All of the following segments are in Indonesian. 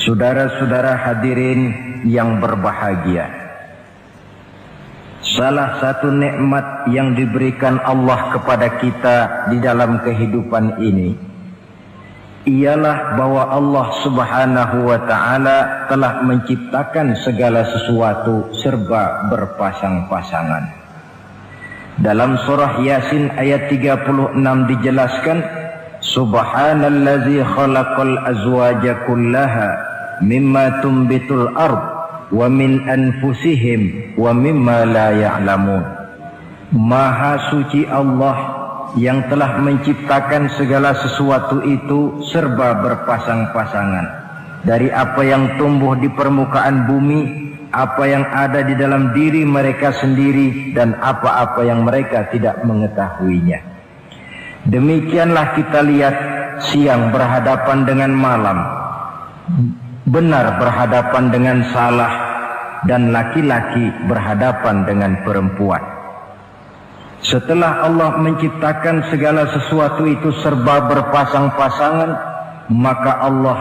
Saudara-saudara hadirin yang berbahagia, salah satu nikmat yang diberikan Allah kepada kita di dalam kehidupan ini ialah bahwa Allah Subhanahu wa ta'ala telah menciptakan segala sesuatu serba berpasang-pasangan. Dalam surah Yasin ayat 36 dijelaskan, Subhanallazi khalaqal azwaja kullaha mimma tumbitul ard wa min anfusihim wa mimma la ya'lamun. Maha suci Allah yang telah menciptakan segala sesuatu itu serba berpasang-pasangan, dari apa yang tumbuh di permukaan bumi, apa yang ada di dalam diri mereka sendiri, dan apa-apa yang mereka tidak mengetahuinya. Demikianlah kita lihat siang berhadapan dengan malam, benar berhadapan dengan salah, dan laki-laki berhadapan dengan perempuan. Setelah Allah menciptakan segala sesuatu itu serba berpasang-pasangan, maka Allah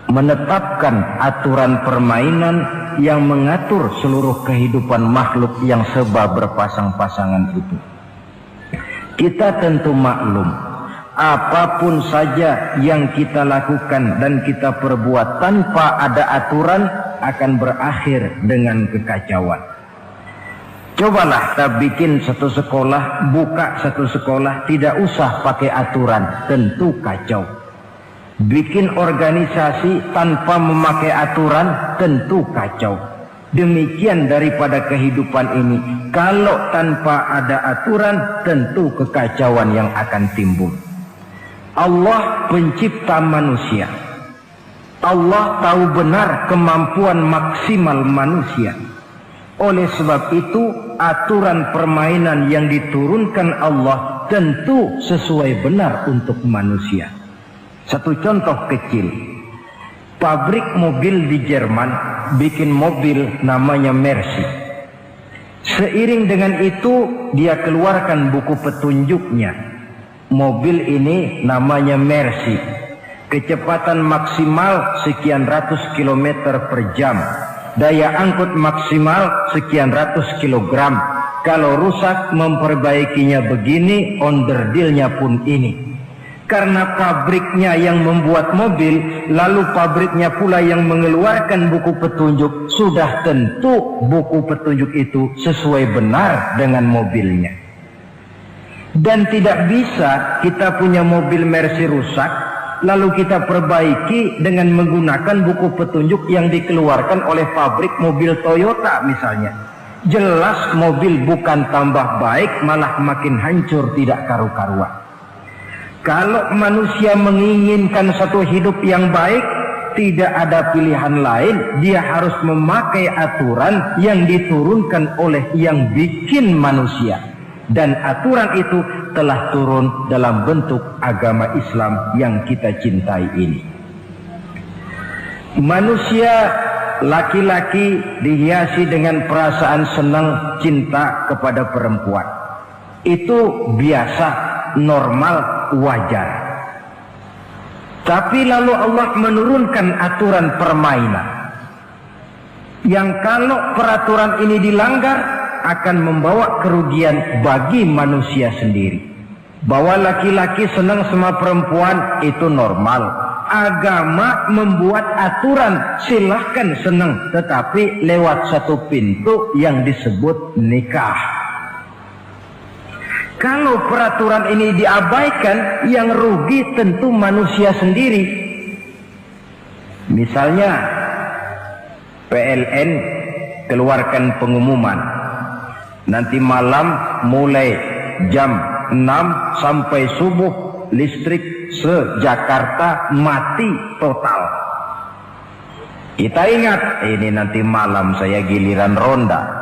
menetapkan aturan permainan yang mengatur seluruh kehidupan makhluk yang serba berpasang-pasangan itu. Kita tentu maklum, apapun saja yang kita lakukan dan kita perbuat tanpa ada aturan akan berakhir dengan kekacauan. Cobalah kita bikin satu sekolah, buka satu sekolah, tidak usah pakai aturan, tentu kacau. Bikin organisasi tanpa memakai aturan, tentu kacau. Demikian daripada kehidupan ini, kalau tanpa ada aturan, tentu kekacauan yang akan timbul. Allah pencipta manusia. Allah tahu benar kemampuan maksimal manusia. Oleh sebab itu, aturan permainan yang diturunkan Allah tentu sesuai benar untuk manusia. Satu contoh kecil, pabrik mobil di Jerman bikin mobil namanya Mercy. Seiring dengan itu dia keluarkan buku petunjuknya. Mobil ini namanya Mercy, kecepatan maksimal sekian ratus kilometer per jam, daya angkut maksimal sekian ratus kilogram. Kalau rusak memperbaikinya begini, onderdilnya pun ini. Karena pabriknya yang membuat mobil, lalu pabriknya pula yang mengeluarkan buku petunjuk, sudah tentu buku petunjuk itu sesuai benar dengan mobilnya. Dan tidak bisa kita punya mobil Mercy rusak, lalu kita perbaiki dengan menggunakan buku petunjuk yang dikeluarkan oleh pabrik mobil Toyota misalnya. Jelas mobil bukan tambah baik, malah makin hancur tidak karu-karuan. Kalau manusia menginginkan satu hidup yang baik, tidak ada pilihan lain, dia harus memakai aturan yang diturunkan oleh yang bikin manusia. Dan aturan itu telah turun dalam bentuk agama Islam yang kita cintai ini. Manusia laki-laki dihiasi dengan perasaan senang cinta kepada perempuan. Itu biasa, normal, wajar. Tapi lalu Allah menurunkan aturan permainan yang kalau peraturan ini dilanggar akan membawa kerugian bagi manusia sendiri. Bahwa laki-laki senang sama perempuan itu normal. Agama membuat aturan, silahkan senang, tetapi lewat satu pintu yang disebut nikah. Kalau peraturan ini diabaikan, yang rugi tentu manusia sendiri. Misalnya PLN keluarkan pengumuman, nanti malam mulai jam 6 sampai subuh listrik se-Jakarta mati total. Kita ingat, ini nanti malam saya giliran ronda.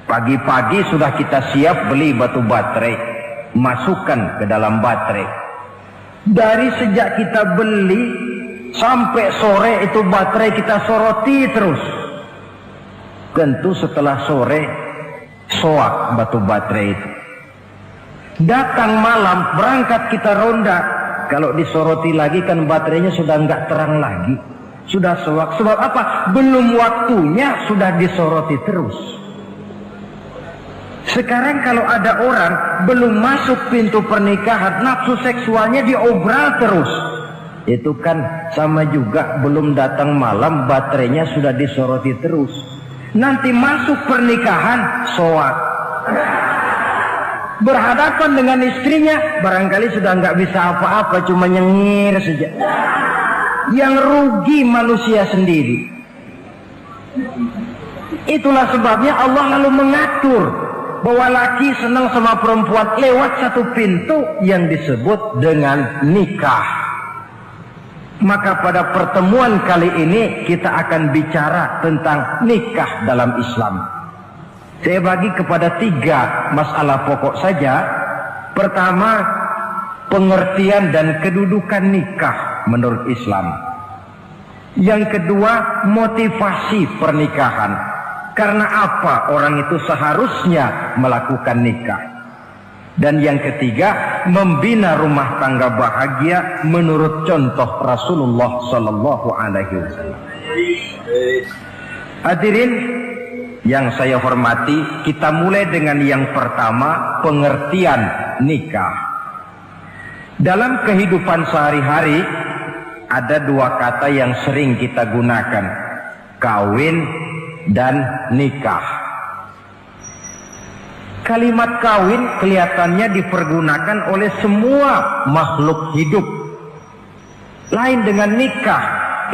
Pagi-pagi sudah kita siap beli batu baterai, masukkan ke dalam baterai. Dari sejak kita beli sampai sore itu baterai kita soroti terus. Tentu setelah sore soak batu baterai itu. Datang malam berangkat kita ronda, Kalau disoroti lagi kan baterainya sudah nggak terang lagi, sudah sewak. Sebab apa? Belum waktunya sudah disoroti terus. Sekarang kalau ada orang belum masuk pintu pernikahan, nafsu seksualnya diobral terus. Itu kan sama juga belum datang malam, baterainya sudah disoroti terus. Nanti masuk pernikahan, soak. Berhadapan dengan istrinya, barangkali sudah nggak bisa apa-apa, cuma nyengir saja. Yang rugi manusia sendiri. Itulah sebabnya Allah lalu mengatur bahwa laki senang sama perempuan lewat satu pintu yang disebut dengan nikah. Maka pada pertemuan kali ini kita akan bicara tentang nikah dalam Islam. Saya bagi kepada 3 masalah pokok saja. Pertama, pengertian dan kedudukan nikah menurut Islam. Yang kedua, motivasi pernikahan. Karena apa orang itu seharusnya melakukan nikah. Dan yang ketiga, membina rumah tangga bahagia menurut contoh Rasulullah Sallallahu Alaihi Wasallam. Hadirin yang saya hormati, kita mulai dengan yang pertama, pengertian nikah. Dalam kehidupan sehari-hari ada 2 kata yang sering kita gunakan, kawin dan nikah. Kalimat kawin kelihatannya dipergunakan oleh semua makhluk hidup. Lain dengan nikah,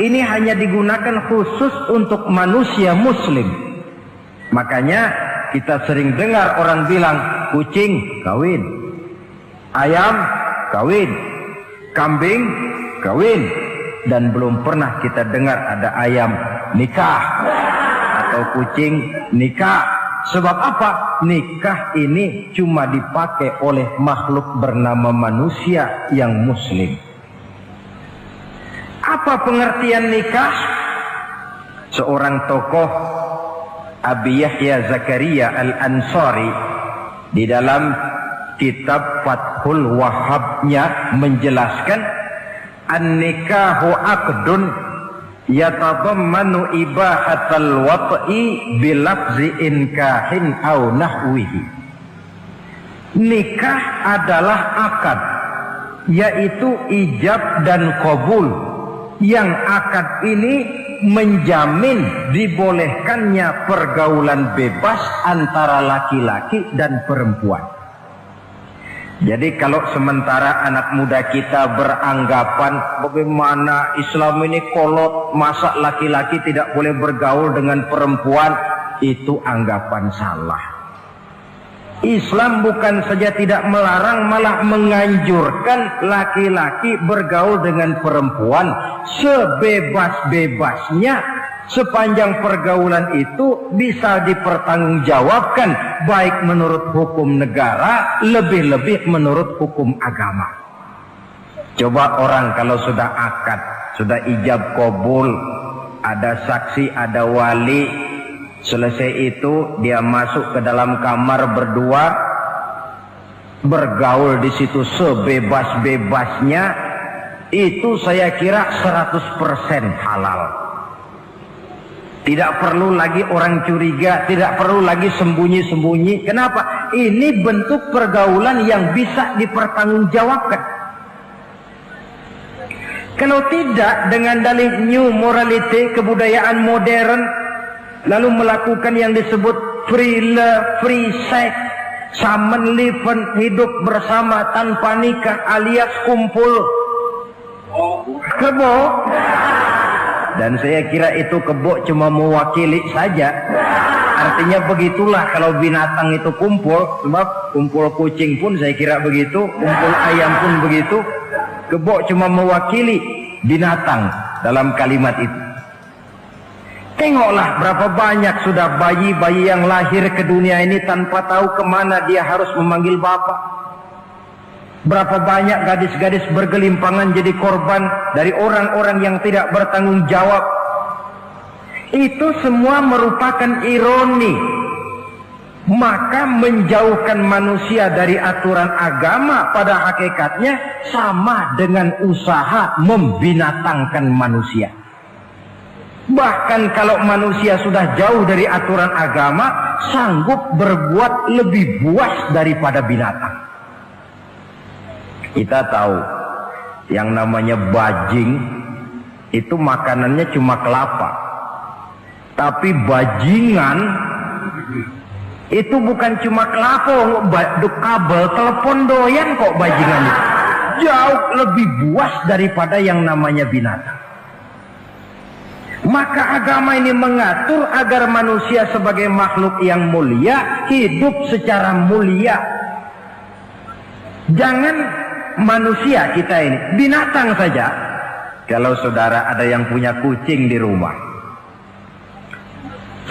ini hanya digunakan khusus untuk manusia muslim. Makanya kita sering dengar orang bilang, kucing kawin, ayam kawin, kambing kawin. Dan belum pernah kita dengar ada ayam nikah atau kucing nikah. Sebab apa? Nikah ini cuma dipakai oleh makhluk bernama manusia yang muslim. Apa pengertian nikah? Seorang tokoh, Abi Yahya Zakaria Al-Ansari, di dalam kitab Fathul Wahhabnya menjelaskan, an-nikahu aqdun yatadammanu ibahatal wat'i bilafzi inkahin au nahwihi. Nikah adalah akad, yaitu ijab dan qabul, yang akad ini menjamin dibolehkannya pergaulan bebas antara laki-laki dan perempuan. Jadi kalau sementara anak muda kita beranggapan bagaimana Islam ini kolot, masa laki-laki tidak boleh bergaul dengan perempuan, itu anggapan salah. Islam bukan saja tidak melarang, malah menganjurkan laki-laki bergaul dengan perempuan sebebas-bebasnya, sepanjang pergaulan itu bisa dipertanggungjawabkan, baik menurut hukum negara, lebih-lebih menurut hukum agama. Coba orang kalau sudah akad, sudah ijab qabul, ada saksi, ada wali, selesai itu dia masuk ke dalam kamar berdua, bergaul di situ sebebas-bebasnya, itu saya kira 100% halal. Tidak perlu lagi orang curiga, tidak perlu lagi sembunyi-sembunyi. Kenapa? Ini bentuk pergaulan yang bisa dipertanggungjawabkan. Kalau tidak, dengan dalih new morality, kebudayaan modern, lalu melakukan yang disebut free love, free sex, common living, hidup bersama tanpa nikah alias kumpul kebo. Dan saya kira itu kebo cuma mewakili saja. Artinya begitulah kalau binatang itu kumpul. Sebab kumpul kucing pun saya kira begitu, kumpul ayam pun begitu. Kebo cuma mewakili binatang dalam kalimat itu. Tengoklah berapa banyak sudah bayi-bayi yang lahir ke dunia ini tanpa tahu kemana dia harus memanggil bapak. Berapa banyak gadis-gadis bergelimpangan jadi korban dari orang-orang yang tidak bertanggung jawab. Itu semua merupakan ironi. Maka menjauhkan manusia dari aturan agama pada hakikatnya sama dengan usaha membinatangkan manusia. Bahkan kalau manusia sudah jauh dari aturan agama, sanggup berbuat lebih buas daripada binatang. Kita tahu yang namanya bajing itu makanannya cuma kelapa. Tapi bajingan itu bukan cuma kelapa, kabel telepon doyan kok bajingan itu. Jauh lebih buas daripada yang namanya binatang. Maka agama ini mengatur agar manusia sebagai makhluk yang mulia hidup secara mulia. Jangan manusia kita ini, binatang saja. Kalau saudara ada yang punya kucing di rumah,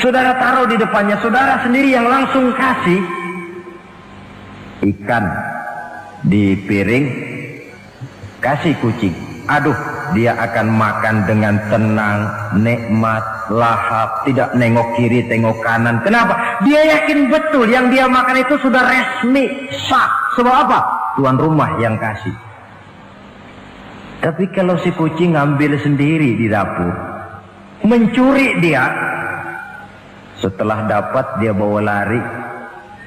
saudara taruh di depannya, saudara sendiri yang langsung kasih ikan di piring, kasih kucing. Aduh, dia akan makan dengan tenang, nikmat, lahap, tidak nengok kiri, tengok kanan. Kenapa? Dia yakin betul yang dia makan itu sudah resmi, sah. Sebab apa? Tuan rumah yang kasih. Tapi kalau si kucing ngambil sendiri di dapur, mencuri dia, setelah dapat dia bawa lari,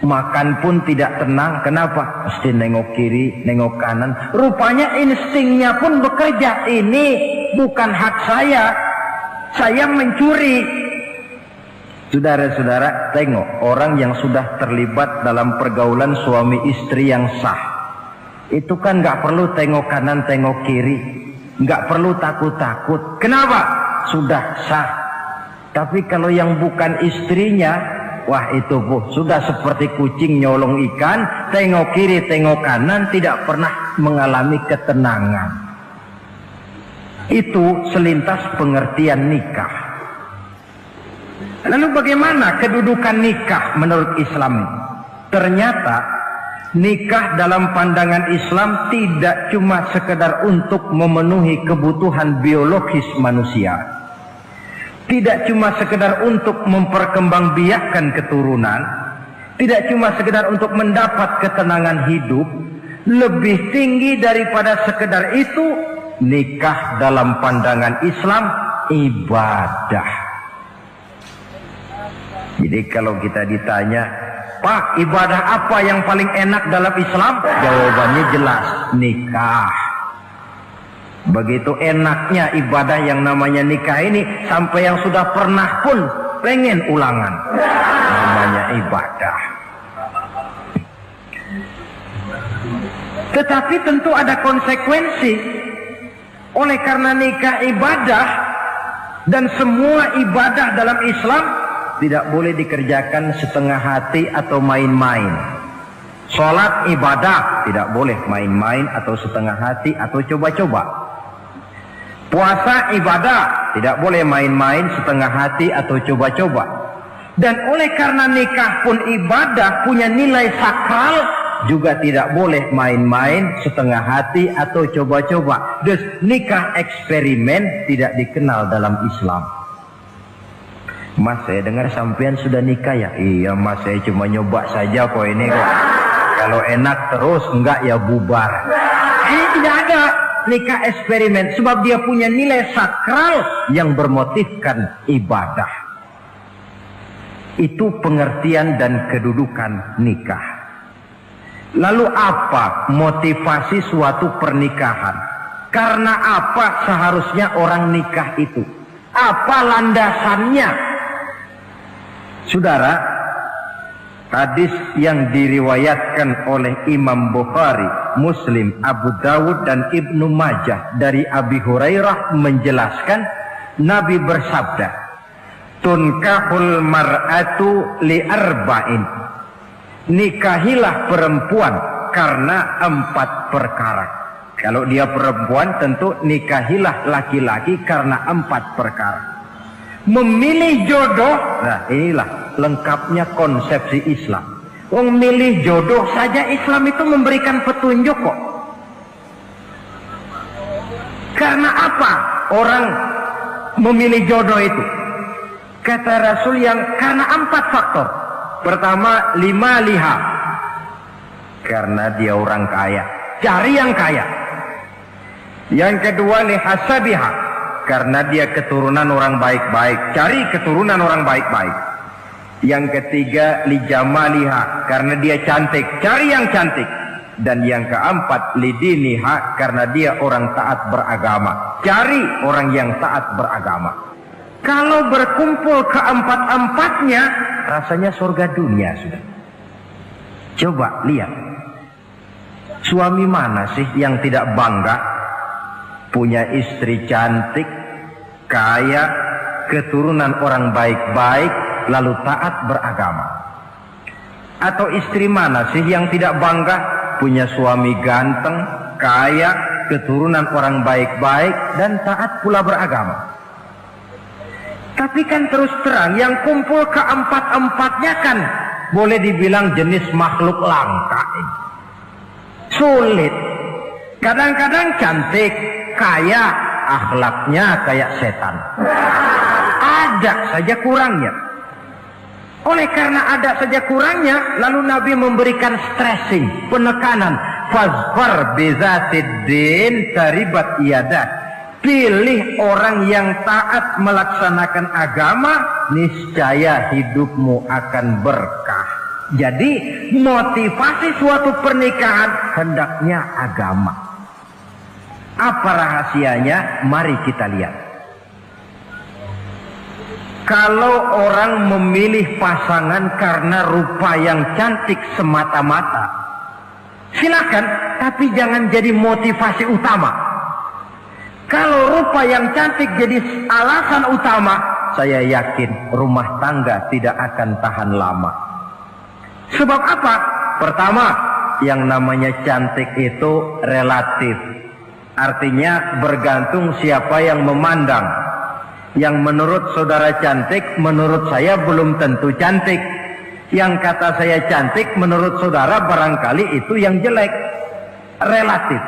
makan pun tidak tenang. Kenapa? Mesti nengok kiri, nengok kanan. Rupanya instingnya pun bekerja. Ini bukan hak saya mencuri. Saudara-saudara, tengok orang yang sudah terlibat dalam pergaulan suami istri yang sah. Itu kan nggak perlu tengok kanan, tengok kiri, nggak perlu takut-takut. Kenapa? Sudah sah. Tapi kalau yang bukan istrinya, wah itu sudah seperti kucing nyolong ikan, tengok kiri, tengok kanan, tidak pernah mengalami ketenangan. Itu selintas pengertian nikah. Lalu bagaimana kedudukan nikah menurut Islam? Ternyata nikah dalam pandangan Islam tidak cuma sekedar untuk memenuhi kebutuhan biologis manusia. Tidak cuma sekedar untuk memperkembangbiakkan keturunan, tidak cuma sekedar untuk mendapat ketenangan hidup. Lebih tinggi daripada sekedar itu, nikah dalam pandangan Islam ibadah. Jadi kalau kita ditanya, Pak, ibadah apa yang paling enak dalam Islam? Jawabannya jelas, nikah. Begitu enaknya ibadah yang namanya nikah ini, sampai yang sudah pernah pun pengen ulangan. Namanya ibadah. Tetapi tentu ada konsekuensi. Oleh karena nikah ibadah, dan semua ibadah dalam Islam tidak boleh dikerjakan setengah hati atau main-main. Sholat ibadah, tidak boleh main-main atau setengah hati atau coba-coba. Puasa ibadah, tidak boleh main-main, setengah hati atau coba-coba. Dan oleh karena nikah pun ibadah, punya nilai sakral, juga tidak boleh main-main, setengah hati atau coba-coba. Dus nikah eksperimen tidak dikenal dalam Islam. Mas, saya dengar sampean sudah nikah ya? Iya mas, saya cuma nyoba saja kok ini kok. Kalau enak terus, enggak ya bubar. Ini tidak ada nikah eksperimen, sebab dia punya nilai sakral yang bermotifkan ibadah. Itu pengertian dan kedudukan nikah. Lalu apa motivasi suatu pernikahan? Karena apa seharusnya orang nikah itu? Apa landasannya? Saudara, hadis yang diriwayatkan oleh Imam Bukhari, Muslim, Abu Dawud dan Ibnu Majah dari Abi Hurairah menjelaskan, Nabi bersabda, tunkahul mar'atu li arba'in. Nikahilah perempuan karena 4 perkara. Kalau dia perempuan tentu nikahilah laki-laki karena 4 perkara. Memilih jodoh, nah inilah lengkapnya konsepsi Islam. Memilih jodoh saja Islam itu memberikan petunjuk kok. Karena apa orang memilih jodoh itu? Kata Rasul yang karena 4 faktor. Pertama, lima liha, karena dia orang kaya, cari yang kaya. Yang kedua, lihasabiha, karena dia keturunan orang baik-baik, cari keturunan orang baik-baik. Yang ketiga, lijamaliha, karena dia cantik, cari yang cantik. Dan yang keempat, lidiniha, karena dia orang taat beragama, cari orang yang taat beragama. Kalau berkumpul keempat-empatnya, rasanya surga dunia sudah. Coba lihat, suami mana sih yang tidak bangga punya istri cantik, kaya, keturunan orang baik-baik, lalu taat beragama? Atau istri mana sih yang tidak bangga punya suami ganteng, kaya, keturunan orang baik-baik, dan taat pula beragama? Tapi kan terus terang, yang kumpul keempat-empatnya kan boleh dibilang jenis makhluk langka ini. Sulit. Kadang-kadang cantik, kaya, akhlaknya kayak setan. Ada saja kurangnya. Oleh karena ada saja kurangnya, lalu Nabi memberikan stressing, penekanan. Fazfar bizatiddin taribat iyadah. Pilih orang yang taat melaksanakan agama, niscaya hidupmu akan berkah. Jadi motivasi suatu pernikahan hendaknya agama. Apa rahasianya? Mari kita lihat. Kalau orang memilih pasangan karena rupa yang cantik semata-mata, silakan, tapi jangan jadi motivasi utama. Kalau rupa yang cantik jadi alasan utama, saya yakin rumah tangga tidak akan tahan lama. Sebab apa? Pertama, yang namanya cantik itu relatif. Artinya bergantung siapa yang memandang. Yang menurut saudara cantik, menurut saya belum tentu cantik. Yang kata saya cantik, menurut saudara barangkali itu yang jelek. Relatif.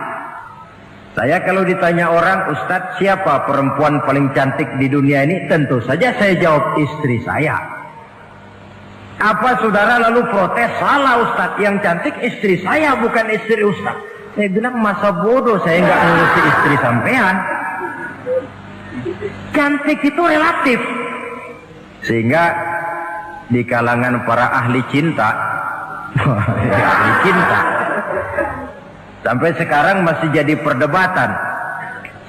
Saya kalau ditanya orang, Ustadz, siapa perempuan paling cantik di dunia ini? Tentu saja saya jawab istri saya. Apa saudara lalu protes? Salah Ustadz, yang cantik istri saya, bukan istri Ustadz. Saya bilang, masa bodoh saya nggak ngurusi istri sampean. Cantik itu relatif. Sehingga di kalangan para ahli cinta, ahli cinta, sampai sekarang masih jadi perdebatan.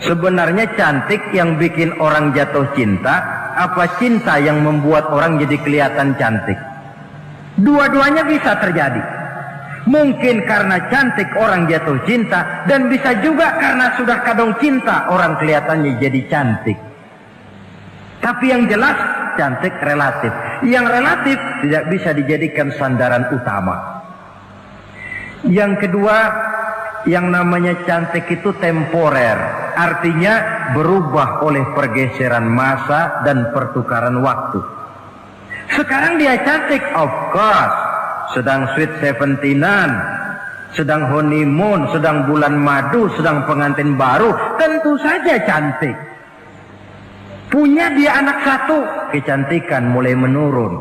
Sebenarnya cantik yang bikin orang jatuh cinta, apa cinta yang membuat orang jadi kelihatan cantik? Dua-duanya bisa terjadi. Mungkin karena cantik orang jatuh cinta, dan bisa juga karena sudah kadung cinta orang kelihatannya jadi cantik. Tapi yang jelas cantik relatif. Yang relatif tidak bisa dijadikan sandaran utama. Yang kedua, yang namanya cantik itu temporer. Artinya berubah oleh pergeseran masa dan pertukaran waktu. Sekarang dia cantik, of course. Sedang sweet 17-an, sedang honeymoon, sedang bulan madu, sedang pengantin baru, tentu saja cantik. Punya dia anak satu, kecantikan mulai menurun.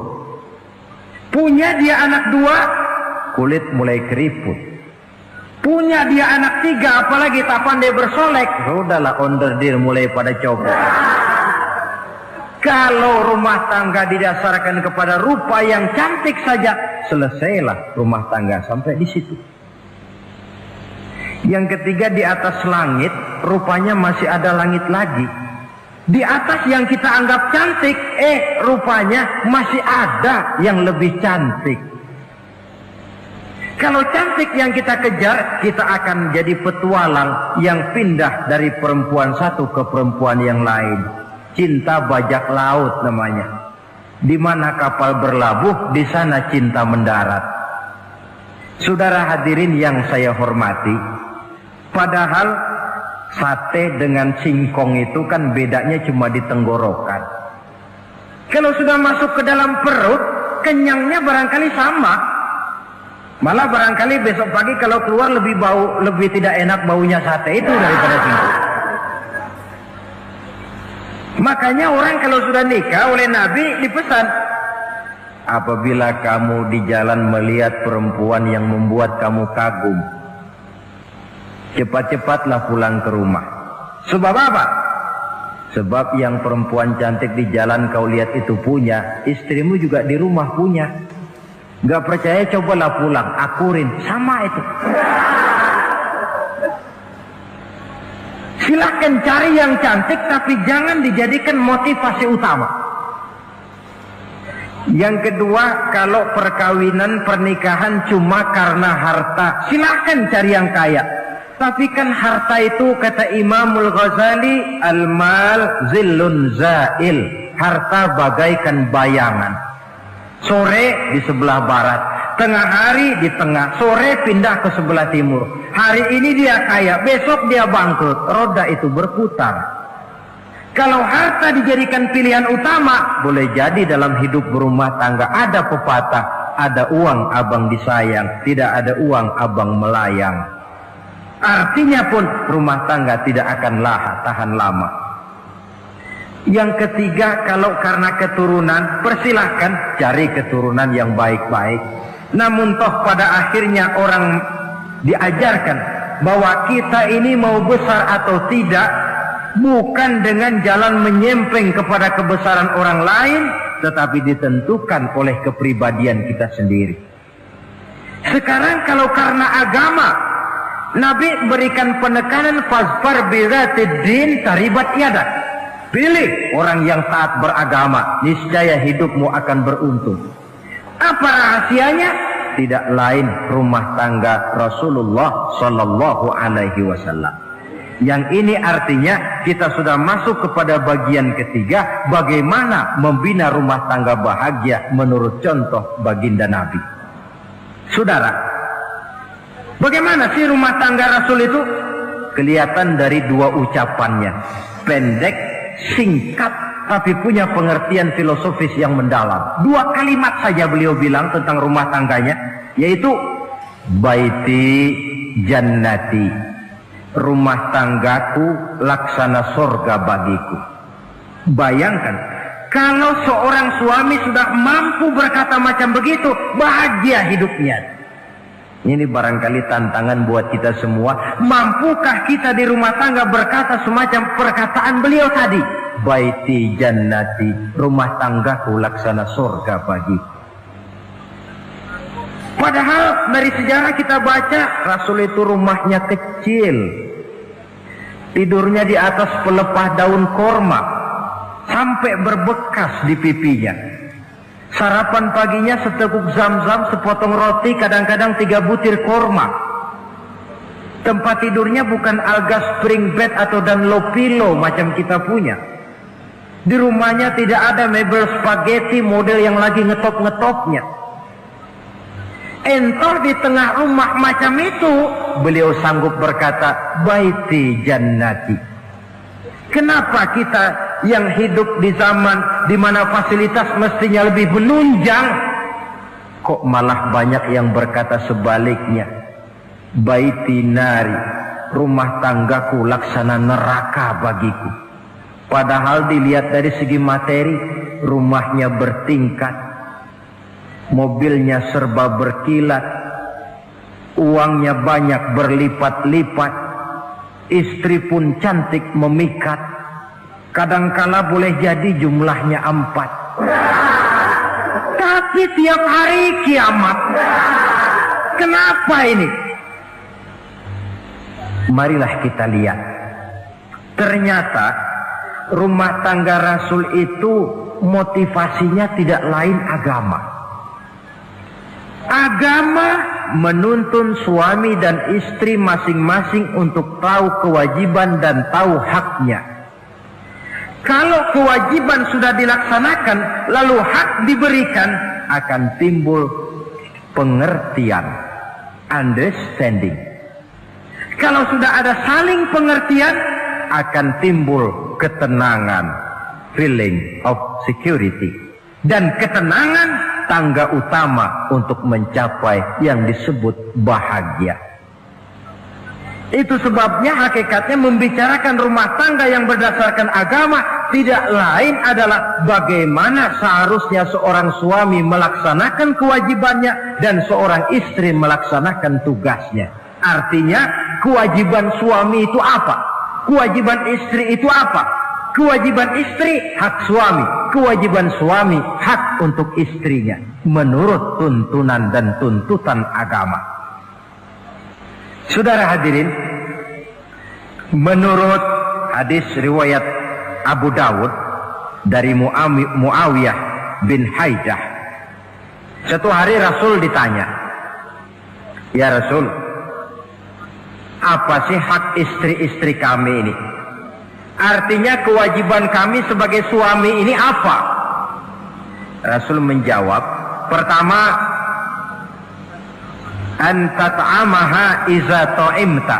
Punya dia anak dua, kulit mulai keriput. Punya dia anak tiga, apalagi tak pandai bersolek, sudahlah onderdir mulai pada copot. Kalau rumah tangga didasarkan kepada rupa yang cantik saja, selesailah rumah tangga sampai di situ. Yang ketiga, di atas langit rupanya masih ada langit lagi. Di atas yang kita anggap cantik, rupanya masih ada yang lebih cantik. Kalau cantik yang kita kejar, kita akan jadi petualang yang pindah dari perempuan satu ke perempuan yang lain. Cinta bajak laut namanya. Di mana kapal berlabuh, di sana cinta mendarat. Saudara hadirin yang saya hormati, padahal sate dengan singkong itu kan bedanya cuma di tenggorokan. Kalau sudah masuk ke dalam perut, kenyangnya barangkali sama. Malah barangkali besok pagi kalau keluar lebih tidak enak baunya sate itu daripada singkong. Makanya orang kalau sudah nikah oleh Nabi dipesan, apabila kamu di jalan melihat perempuan yang membuat kamu kagum, cepat-cepatlah pulang ke rumah. Sebab apa? Sebab yang perempuan cantik di jalan kau lihat itu punya, istrimu juga di rumah punya. Gak percaya cobalah pulang, akurin, sama itu. Silahkan cari yang cantik, tapi jangan dijadikan motivasi utama. Yang kedua, kalau perkawinan, pernikahan cuma karena harta, silahkan cari yang kaya. Tapi kan harta itu, kata Imamul Ghazali, al-mal zillun zail. Harta bagaikan bayangan. Sore di sebelah barat, tengah hari di tengah, sore pindah ke sebelah timur. Hari ini dia kaya, besok dia bangkrut. Roda itu berputar. Kalau harta dijadikan pilihan utama, boleh jadi dalam hidup berumah tangga ada pepatah, ada uang abang disayang, tidak ada uang abang melayang. Artinya pun rumah tangga tidak akan tahan lama. Yang ketiga, kalau karena keturunan, persilahkan cari keturunan yang baik-baik. Namun toh pada akhirnya orang diajarkan bahwa kita ini mau besar atau tidak bukan dengan jalan menyempeng kepada kebesaran orang lain, tetapi ditentukan oleh kepribadian kita sendiri. Sekarang kalau karena agama, Nabi berikan penekanan fasfar bizatid din taribat yadak. Pilih orang yang taat beragama, niscaya hidupmu akan beruntung. Apa rahasianya? Tidak lain rumah tangga Rasulullah Sallallahu Alaihi Wasallam. Yang ini artinya kita sudah masuk kepada bagian ketiga, bagaimana membina rumah tangga bahagia menurut contoh baginda Nabi. Saudara, bagaimana sih rumah tangga Rasul itu? Kelihatan dari dua ucapannya, pendek, singkat, tapi punya pengertian filosofis yang mendalam. Dua kalimat saja beliau bilang tentang rumah tangganya, yaitu baiti jannati, rumah tanggaku laksana surga bagiku. Bayangkan, kalau seorang suami sudah mampu berkata macam begitu, bahagia hidupnya. Ini barangkali tantangan buat kita semua. Mampukah kita di rumah tangga berkata semacam perkataan beliau tadi? Baiti jannati, rumah tanggaku laksana surga bagiku. Padahal dari sejarah kita baca, Rasul itu rumahnya kecil. Tidurnya di atas pelepah daun korma, sampai berbekas di pipinya. Sarapan paginya seteguk zam-zam, sepotong roti, kadang-kadang 3 butir korma. Tempat tidurnya bukan alga spring bed atau Dunlop pillow macam kita punya. Di rumahnya tidak ada mebel spaghetti model yang lagi ngetop-ngetopnya. Entar di tengah rumah macam itu, beliau sanggup berkata, baiti jannati. Kenapa kita yang hidup di zaman di mana fasilitas mestinya lebih menunjang, kok malah banyak yang berkata sebaliknya? Baiti nari, rumah tanggaku laksana neraka bagiku. Padahal dilihat dari segi materi, rumahnya bertingkat, mobilnya serba berkilat, uangnya banyak berlipat-lipat, istri pun cantik memikat. Kadangkala boleh jadi jumlahnya 4. Tapi tiap hari kiamat. Kenapa ini? Marilah kita lihat. Ternyata rumah tangga Rasul itu motivasinya tidak lain agama. Agama menuntun suami dan istri masing-masing untuk tahu kewajiban dan tahu haknya. Kalau kewajiban sudah dilaksanakan, lalu hak diberikan, akan timbul pengertian, understanding. Kalau sudah ada saling pengertian, akan timbul ketenangan, feeling of security. Dan ketenangan tangga utama untuk mencapai yang disebut bahagia. Itu sebabnya hakikatnya membicarakan rumah tangga yang berdasarkan agama tidak lain adalah bagaimana seharusnya seorang suami melaksanakan kewajibannya dan seorang istri melaksanakan tugasnya. Artinya kewajiban suami itu apa? Kewajiban istri itu apa? Kewajiban istri hak suami, kewajiban suami hak untuk istrinya menurut tuntunan dan tuntutan agama. Saudara hadirin, menurut hadis riwayat Abu Dawud dari Muawiyah bin Haidah, satu hari Rasul ditanya, "Ya Rasul, apa sih hak istri-istri kami ini? Artinya kewajiban kami sebagai suami ini apa?" Rasul menjawab, pertama, an tat'amaha iza ta'imta.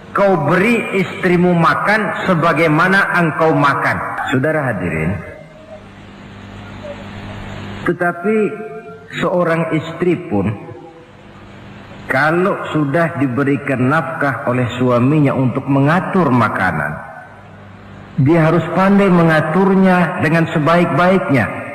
Kau beri istrimu makan sebagaimana engkau makan. Saudara hadirin, tetapi seorang istri pun kalau sudah diberikan nafkah oleh suaminya untuk mengatur makanan, dia harus pandai mengaturnya dengan sebaik-baiknya.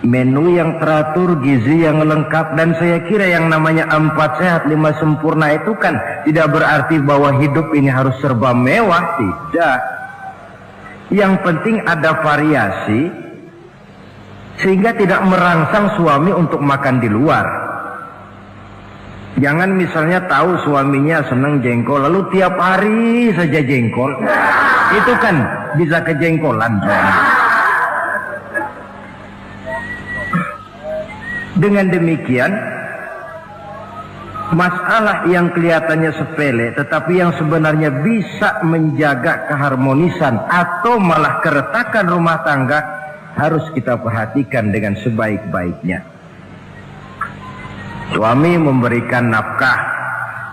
Menu yang teratur, gizi yang lengkap, dan saya kira yang namanya 4 sehat 5 sempurna itu kan tidak berarti bahwa hidup ini harus serba mewah, tidak. Yang penting ada variasi sehingga tidak merangsang suami untuk makan di luar. Jangan misalnya tahu suaminya senang jengkol lalu tiap hari saja jengkol, itu kan bisa kejengkolan suami. Dengan demikian, masalah yang kelihatannya sepele tetapi yang sebenarnya bisa menjaga keharmonisan atau malah keretakan rumah tangga harus kita perhatikan dengan sebaik-baiknya. Suami memberikan nafkah,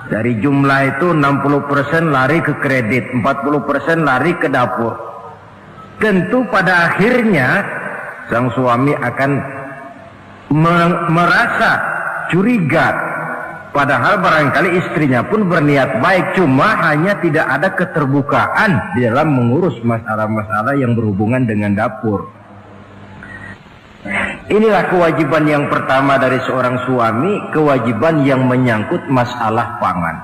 dari jumlah itu 60% lari ke kredit, 40% lari ke dapur. Tentu pada akhirnya sang suami akan merasa curiga, padahal barangkali istrinya pun berniat baik, cuma hanya tidak ada keterbukaan di dalam mengurus masalah-masalah yang berhubungan dengan dapur. Inilah kewajiban yang pertama dari seorang suami, kewajiban yang menyangkut masalah pangan.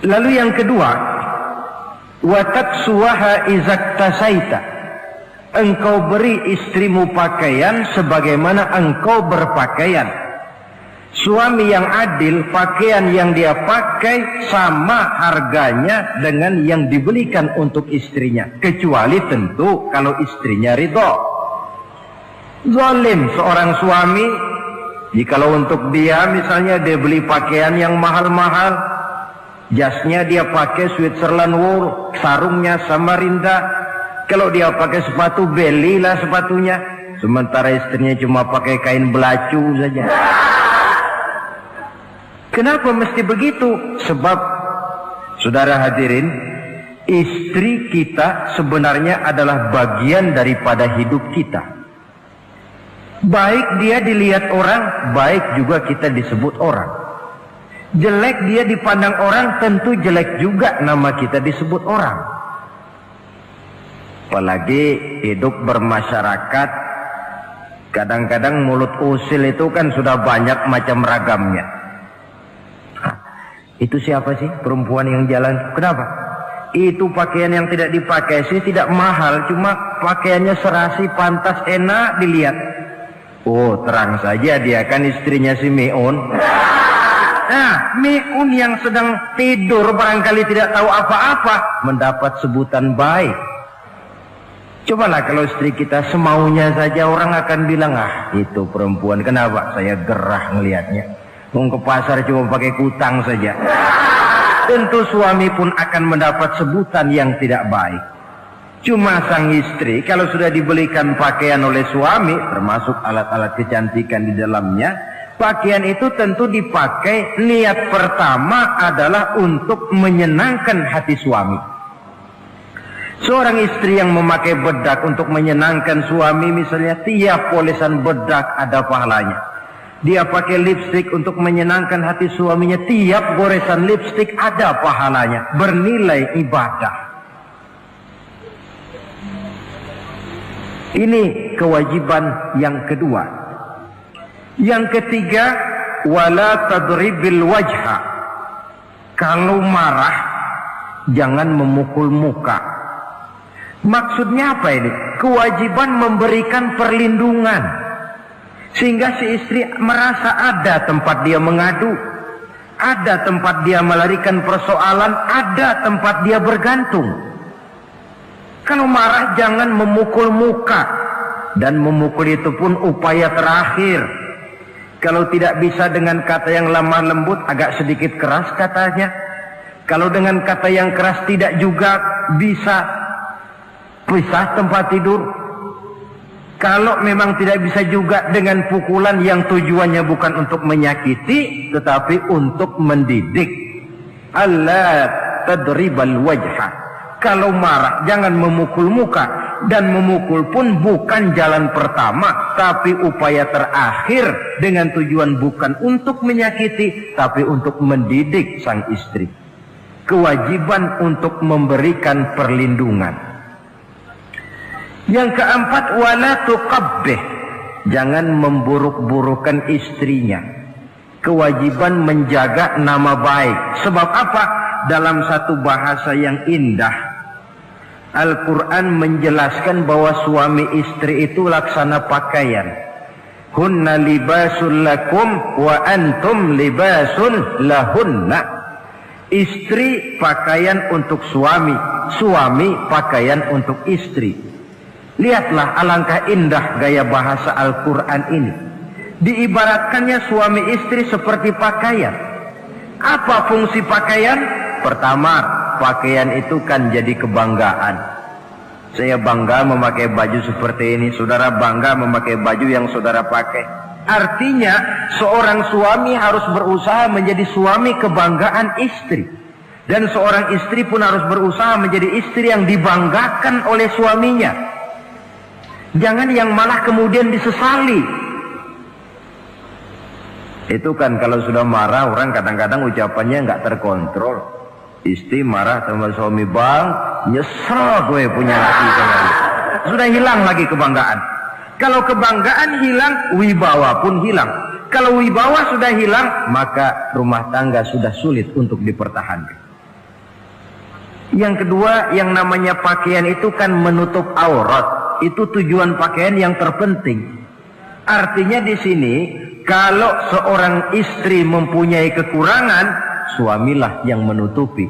Lalu yang kedua, wa taksuha izak tasaita. Engkau beri istrimu pakaian sebagaimana engkau berpakaian. Suami yang adil, pakaian yang dia pakai sama harganya dengan yang dibelikan untuk istrinya, kecuali tentu kalau istrinya ridho. Zalim seorang suami jikalau untuk dia misalnya dia beli pakaian yang mahal-mahal, jasnya dia pakai Switzerland wool, sarungnya Samarinda. Kalau dia pakai sepatu, belilah sepatunya. Sementara istrinya cuma pakai kain belacu saja. Kenapa mesti begitu? Sebab, saudara hadirin, istri kita sebenarnya adalah bagian daripada hidup kita. Baik dia dilihat orang, baik juga kita disebut orang. Jelek dia dipandang orang, tentu jelek juga nama kita disebut orang. Apalagi hidup bermasyarakat, kadang-kadang mulut usil itu kan sudah banyak macam ragamnya. Itu siapa sih perempuan yang jalan? Kenapa? Itu pakaian yang tidak dipakai sih tidak mahal, cuma pakaiannya serasi, pantas, enak dilihat. Oh, terang saja dia kan istrinya si Miun. Nah, Miun yang sedang tidur barangkali tidak tahu apa-apa mendapat sebutan baik. Cobalah kalau istri kita semaunya saja, orang akan bilang, ah itu perempuan, kenapa saya gerah ngelihatnya, mau ke pasar cuma pakai kutang saja. Tentu suami pun akan mendapat sebutan yang tidak baik. Cuma sang istri kalau sudah dibelikan pakaian oleh suami, termasuk alat-alat kecantikan di dalamnya, pakaian itu tentu dipakai niat pertama adalah untuk menyenangkan hati suami. Seorang istri yang memakai bedak untuk menyenangkan suami, misalnya tiap polesan bedak ada pahalanya. Dia pakai lipstik untuk menyenangkan hati suaminya, tiap goresan lipstik ada pahalanya, bernilai ibadah. Ini kewajiban yang kedua. Yang ketiga, wala tadribil wajha. Kalau marah jangan memukul muka. Maksudnya apa ini? Kewajiban memberikan perlindungan, sehingga si istri merasa ada tempat dia mengadu, ada tempat dia melarikan persoalan, ada tempat dia bergantung. Kalau marah jangan memukul muka, dan memukul itu pun upaya terakhir. Kalau tidak bisa dengan kata yang lemah lembut, agak sedikit keras katanya. Kalau dengan kata yang keras tidak juga bisa pisah tempat tidur. Kalau memang tidak bisa juga dengan pukulan yang tujuannya bukan untuk menyakiti, tetapi untuk mendidik. Allah tadribal wajha. Kalau marah jangan memukul muka, dan memukul pun bukan jalan pertama, tapi upaya terakhir dengan tujuan bukan untuk menyakiti, tapi untuk mendidik sang istri. Kewajiban untuk memberikan perlindungan. Yang keempat, wala tuqabbih. Jangan memburuk-burukan istrinya. Kewajiban menjaga nama baik. Sebab apa? Dalam satu bahasa yang indah, Al-Quran menjelaskan bahwa suami istri itu laksana pakaian. Hunna libasul lakum wa antum libasun lahunna. Istri pakaian untuk suami, suami pakaian untuk istri. Lihatlah alangkah indah gaya bahasa Al-Quran ini. Diibaratkannya suami istri seperti pakaian. Apa fungsi pakaian? Pertama, pakaian itu kan jadi kebanggaan. Saya bangga memakai baju seperti ini, saudara bangga memakai baju yang saudara pakai. Artinya seorang suami harus berusaha menjadi suami kebanggaan istri, dan seorang istri pun harus berusaha menjadi istri yang dibanggakan oleh suaminya. Jangan yang malah kemudian disesali. Itu kan kalau sudah marah orang kadang-kadang ucapannya nggak terkontrol. Istri marah sama suami, bang, nyesel gue punya laki sama dia. Sudah hilang lagi kebanggaan. Kalau kebanggaan hilang, wibawa pun hilang. Kalau wibawa sudah hilang, maka rumah tangga sudah sulit untuk dipertahankan. Yang kedua, yang namanya pakaian itu kan menutup aurat. Itu tujuan pakaian yang terpenting. Artinya di sini, kalau seorang istri mempunyai kekurangan, suamilah yang menutupi.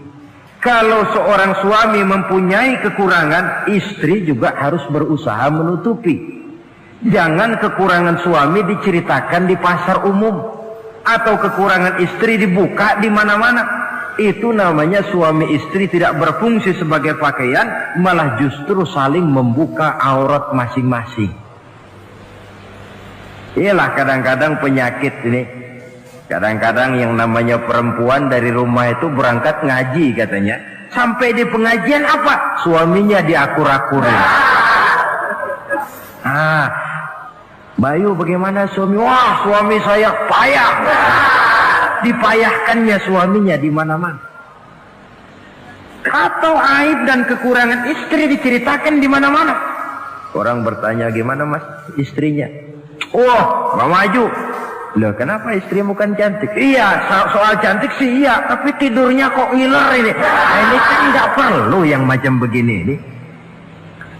Kalau seorang suami mempunyai kekurangan, istri juga harus berusaha menutupi. Jangan kekurangan suami diceritakan di pasar umum, atau kekurangan istri dibuka di mana-mana. Itu namanya suami istri tidak berfungsi sebagai pakaian, malah justru saling membuka aurat masing-masing. Iyalah kadang-kadang penyakit ini. Kadang-kadang yang namanya perempuan dari rumah itu berangkat ngaji katanya. Sampai di pengajian apa? Suaminya diakur-akurin. Bayu bagaimana suami? Wah, suami saya payah. Dipayahkannya suaminya di mana-mana. Atau aib dan kekurangan istri diceritakan di mana-mana. Orang bertanya, gimana mas istrinya? Oh, nggak maju. Loh, kenapa istrimu kan cantik? Iya, soal cantik sih iya, tapi tidurnya kok ngiler ini. Nah, ini kan nggak perlu yang macam begini ini.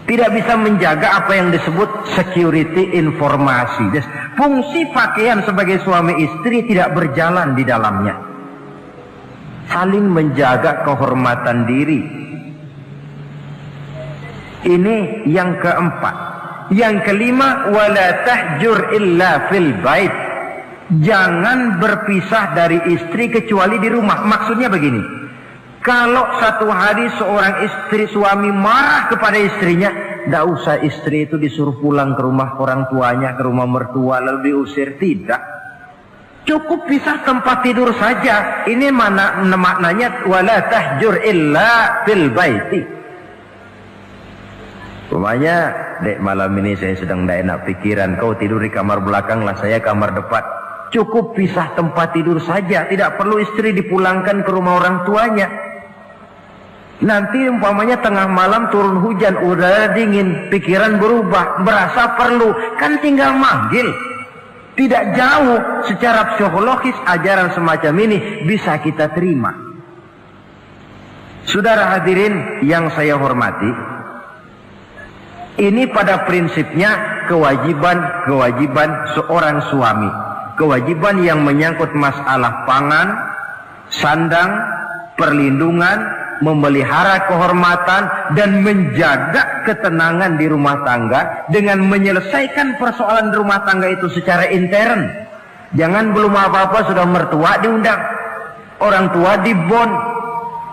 Tidak bisa menjaga apa yang disebut security informasi. Fungsi pakaian sebagai suami istri tidak berjalan di dalamnya. Saling menjaga kehormatan diri. Ini yang keempat. Yang kelima, wala tahjur illa fil bait. Jangan berpisah dari istri kecuali di rumah. Maksudnya begini, kalau satu hari seorang istri suami marah kepada istrinya, tidak usah istri itu disuruh pulang ke rumah orang tuanya, ke rumah mertua lalu diusir. Tidak, cukup pisah tempat tidur saja. Ini mana maknanya wala tahjur illa fil baiti. Rumahnya, dek malam ini saya sedang tidak enak pikiran, kau tidur di kamar belakang lah, saya kamar depan. Cukup pisah tempat tidur saja, tidak perlu istri dipulangkan ke rumah orang tuanya. Nanti umpamanya tengah malam turun hujan, udara dingin, pikiran berubah, berasa perlu, kan tinggal manggil. Tidak jauh secara psikologis ajaran semacam ini bisa kita terima. Saudara hadirin yang saya hormati, ini pada prinsipnya kewajiban seorang suami. Kewajiban yang menyangkut masalah pangan, sandang, perlindungan, memelihara kehormatan, dan menjaga ketenangan di rumah tangga dengan menyelesaikan persoalan rumah tangga itu secara intern. Jangan belum apa-apa sudah mertua diundang, orang tua dibon.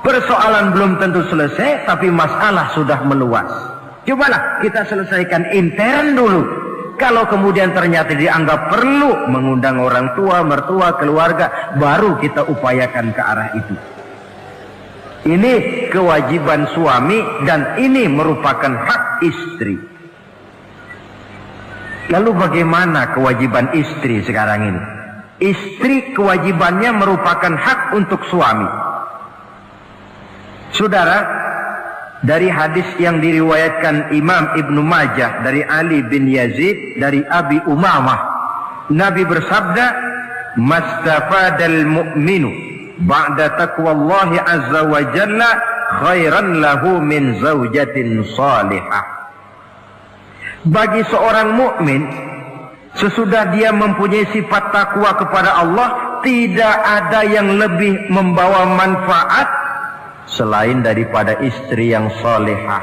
Persoalan belum tentu selesai, tapi masalah sudah meluas. Cobalah kita selesaikan intern dulu. Kalau kemudian ternyata dianggap perlu mengundang orang tua, mertua, keluarga, baru kita upayakan ke arah itu. Ini kewajiban suami dan ini merupakan hak istri. Lalu bagaimana kewajiban istri sekarang ini? Istri kewajibannya merupakan hak untuk suami. Saudara, dari hadis yang diriwayatkan Imam Ibnu Majah dari Ali bin Yazid dari Abi Umamah, Nabi bersabda, "Mastafadal mu'minu ba'da taqwallahi azza wa jalla khairan lahu min zaujatin salihah." Bagi seorang mukmin, sesudah dia mempunyai sifat takwa kepada Allah, tidak ada yang lebih membawa manfaat selain daripada istri yang solehah.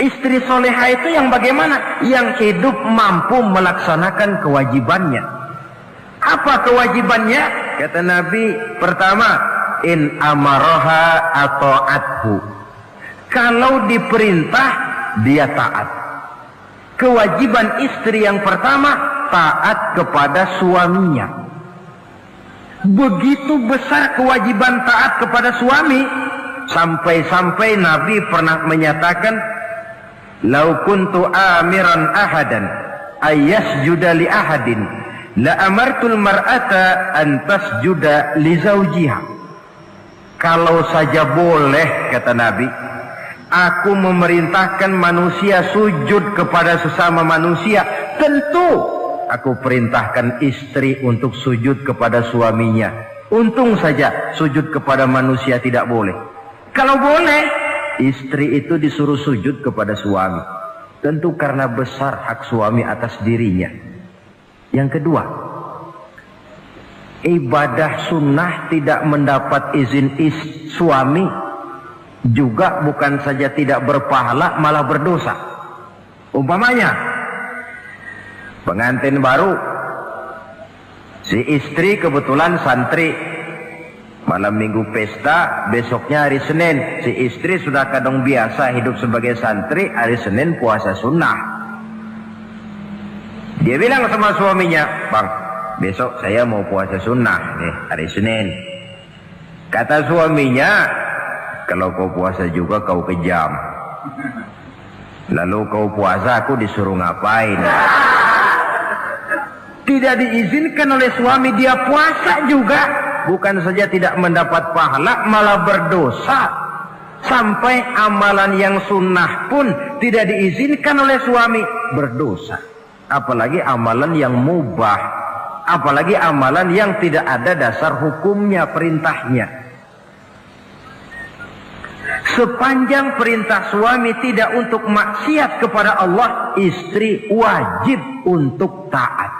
Istri solehah itu yang bagaimana? Yang hidup mampu melaksanakan kewajibannya. Apa kewajibannya? Kata Nabi, pertama, in amaroha atau athu. Kalau diperintah, dia taat. Kewajiban istri yang pertama, taat kepada suaminya. Begitu besar kewajiban taat kepada suami, sampai-sampai Nabi pernah menyatakan, "Lau kuntu amiran ahadan ayyasjuda li ahadin la amartul mar'ata an tasjuda li zawjiha." Kalau saja boleh, kata Nabi, aku memerintahkan manusia sujud kepada sesama manusia, tentu aku perintahkan istri untuk sujud kepada suaminya. Untung saja sujud kepada manusia tidak boleh. Kalau boleh, istri itu disuruh sujud kepada suami. Tentu karena besar hak suami atas dirinya. Yang kedua, ibadah sunnah tidak mendapat izin suami juga bukan saja tidak berpahala, malah berdosa. Umpamanya, pengantin baru, si istri kebetulan santri, malam minggu pesta, besoknya hari Senin, si istri sudah kadang biasa hidup sebagai santri, hari Senin puasa sunnah. Dia bilang sama suaminya, "Bang, besok saya mau puasa sunnah nih, hari Senin." Kata suaminya, "Kalau kau puasa juga kau kejam. Lalu kau puasa, aku disuruh ngapain?" Tidak diizinkan oleh suami, dia puasa juga. Bukan saja tidak mendapat pahala, malah berdosa. Sampai amalan yang sunnah pun tidak diizinkan oleh suami, berdosa. Apalagi amalan yang mubah, apalagi amalan yang tidak ada dasar hukumnya, perintahnya. Sepanjang perintah suami tidak untuk maksiat kepada Allah, istri wajib untuk taat.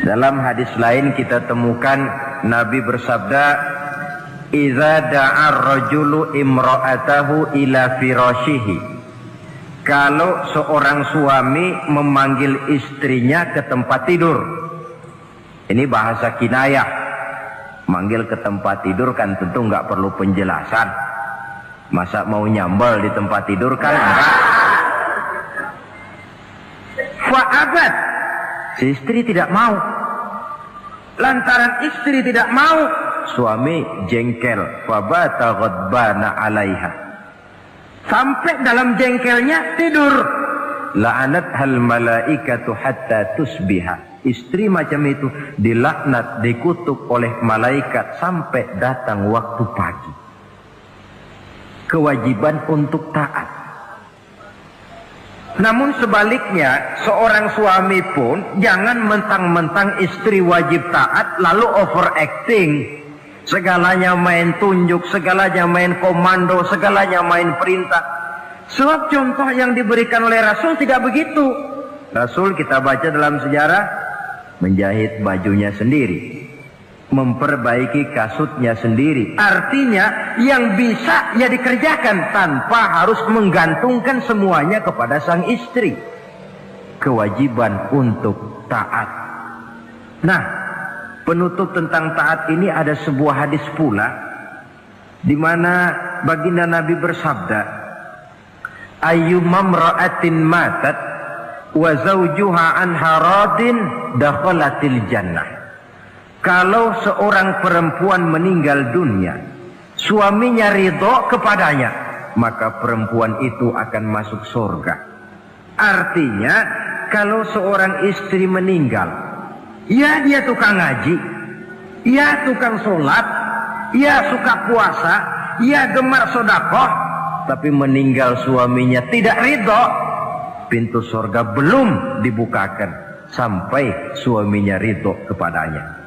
Dalam hadis lain kita temukan Nabi bersabda, "Idza da'a ar-rajulu imra'atahu ila firashihi." Kalau seorang suami memanggil istrinya ke tempat tidur. Ini bahasa kinayah. Manggil ke tempat tidur kan tentu nggak perlu penjelasan. Masa mau nyambal di tempat tidur kan enggak. Fa'abat, si istri tidak mau. Lantaran istri tidak mau, suami jengkel. Fabata ghadbana 'alaiha. Sampai dalam jengkelnya tidur. La'anat hal malaikatu hatta tusbiha. Istri macam itu dilaknat, dikutuk oleh malaikat sampai datang waktu pagi. Kewajiban untuk taat. Namun sebaliknya, seorang suami pun jangan mentang-mentang istri wajib taat lalu overacting. Segalanya main tunjuk, segalanya main komando, segalanya main perintah. Sebab contoh yang diberikan oleh Rasul tidak begitu. Rasul kita baca dalam sejarah menjahit bajunya sendiri, memperbaiki kasutnya sendiri. Artinya yang bisa ya dikerjakan tanpa harus menggantungkan semuanya kepada sang istri. Kewajiban untuk taat. Nah, penutup tentang taat ini ada sebuah hadis pula di mana baginda Nabi bersabda, ayyumam ra'atin matat wa zawjuha anha radin dakhalatil jannah. Kalau seorang perempuan meninggal dunia, suaminya ridho kepadanya, maka perempuan itu akan masuk surga. Artinya, kalau seorang istri meninggal, ya dia tukang ngaji, ya tukang sholat, ya suka puasa, ya gemar sedekah, tapi meninggal suaminya tidak ridho, pintu surga belum dibukakan sampai suaminya ridho kepadanya.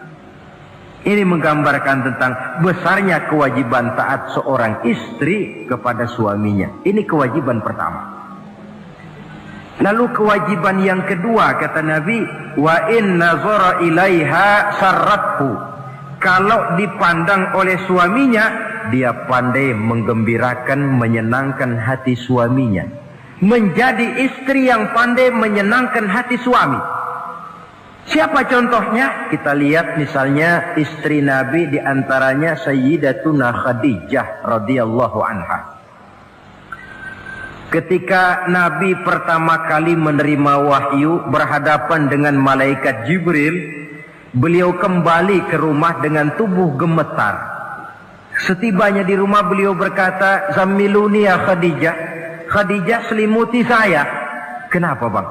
Ini menggambarkan tentang besarnya kewajiban taat seorang istri kepada suaminya. Ini kewajiban pertama. Lalu kewajiban yang kedua, kata Nabi, wa in nazara ilaiha sarrathu. Kalau dipandang oleh suaminya, dia pandai menggembirakan, menyenangkan hati suaminya. Menjadi istri yang pandai menyenangkan hati suami. Siapa contohnya? Kita lihat misalnya istri Nabi, diantaranya Sayyidatuna Khadijah radhiyallahu anha. Ketika Nabi pertama kali menerima wahyu berhadapan dengan malaikat Jibril, beliau kembali ke rumah dengan tubuh gemetar. Setibanya di rumah beliau berkata, "Zammiluni ya Khadijah." Khadijah, selimuti saya. Kenapa bang?